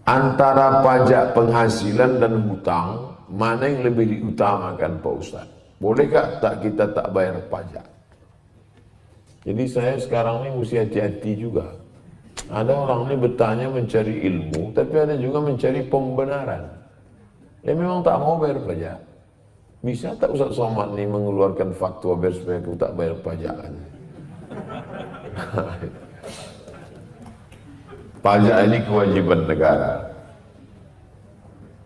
antara pajak penghasilan dan hutang, mana yang lebih diutamakan Pak Ustaz? Bolehkah tak kita tak bayar pajak? Jadi saya sekarang ini mesti hati-hati juga. Ada orang ini bertanya mencari ilmu, tapi ada juga mencari pembenaran. Dia memang tak mau bayar pajak. Bisa tak Ustaz Somad ini mengeluarkan fatwa biar supaya aku tak bayar pajak? Pajak ini kewajiban negara.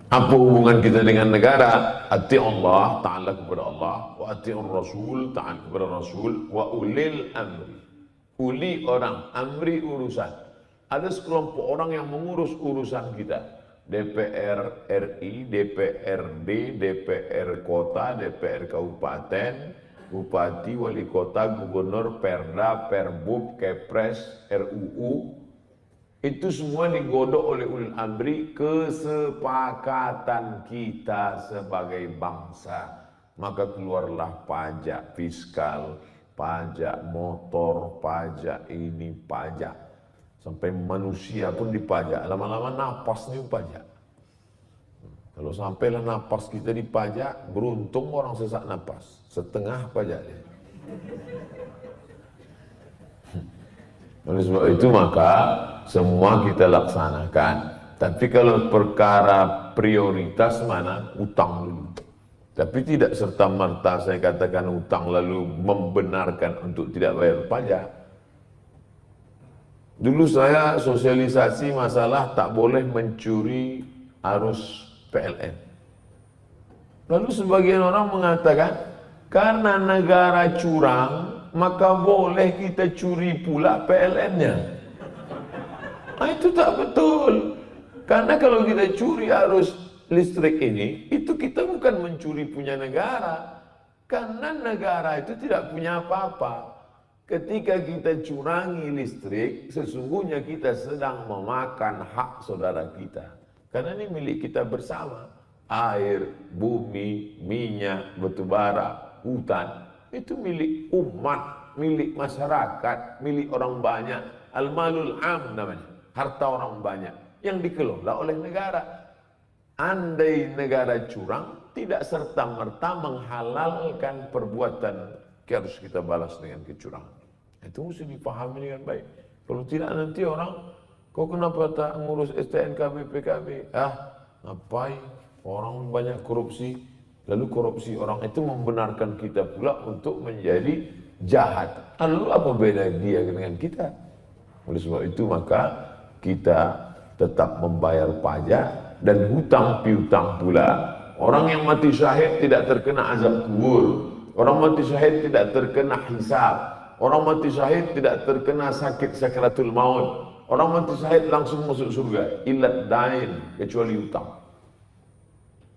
Apa hubungan kita dengan negara? Ati Allah, ta'ala kepada Allah, wa ati'ur Rasul, ta'ala kepada Rasul, wa ulil amri. Uli orang, amri urusan. Ada sekelompok orang yang mengurus urusan kita. DPR RI, DPRD, DPR kota, DPR kabupaten, bupati, wali kota, gubernur, perda, perbub, kepres, RUU. Itu semua digodok oleh ulil amri, kesepakatan kita sebagai bangsa. Maka keluarlah pajak fiskal, pajak motor, pajak ini, pajak. Sampai manusia pun dipajak, lama-lama napas nih pajak. Kalau sampailah napas kita dipajak, beruntung orang sesak napas, setengah pajak dia. Oleh sebab itu maka semua kita laksanakan. Tapi kalau perkara prioritas mana? Utang dulu. Tapi tidak serta-merta saya katakan utang lalu membenarkan untuk tidak bayar pajak. Dulu saya sosialisasi masalah tak boleh mencuri arus PLN. Lalu sebagian orang mengatakan karena negara curang maka boleh kita curi pula PLN-nya. Itu tak betul. Karena kalau kita curi arus listrik ini, itu kita bukan mencuri punya negara. Karena negara itu tidak punya apa-apa. Ketika kita curangi listrik, sesungguhnya kita sedang memakan hak saudara kita. Karena ini milik kita bersama. Air, bumi, minyak, batubara, hutan. Itu milik umat, milik masyarakat, milik orang banyak. Al-malul am namanya, harta orang banyak yang dikelola oleh negara. Andai negara curang, tidak serta-merta menghalalkan perbuatan harus kita balas dengan kecurangan. Itu mesti dipahami dengan baik. Kalau tidak nanti orang, kau kenapa tak ngurus STNK BPKB? Ngapain? Orang banyak korupsi. Lalu korupsi orang itu membenarkan kita pula untuk menjadi jahat. Lalu apa beda dia dengan kita? Oleh sebab itu maka kita tetap membayar pajak dan hutang piutang pula. Orang yang mati syahid tidak terkena azab kubur. Orang mati syahid tidak terkena hisab. Orang mati syahid tidak terkena sakit sakaratul maut. Orang mati syahid langsung masuk surga. Illat dain, kecuali hutang.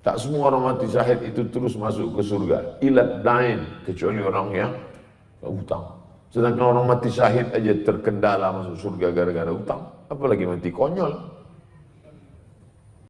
Tak semua orang mati syahid itu terus masuk ke surga. Ilat dain, kecuali orang yang hutang. Sedangkan orang mati syahid aja terkendala masuk surga gara-gara hutang. Apalagi mati konyol.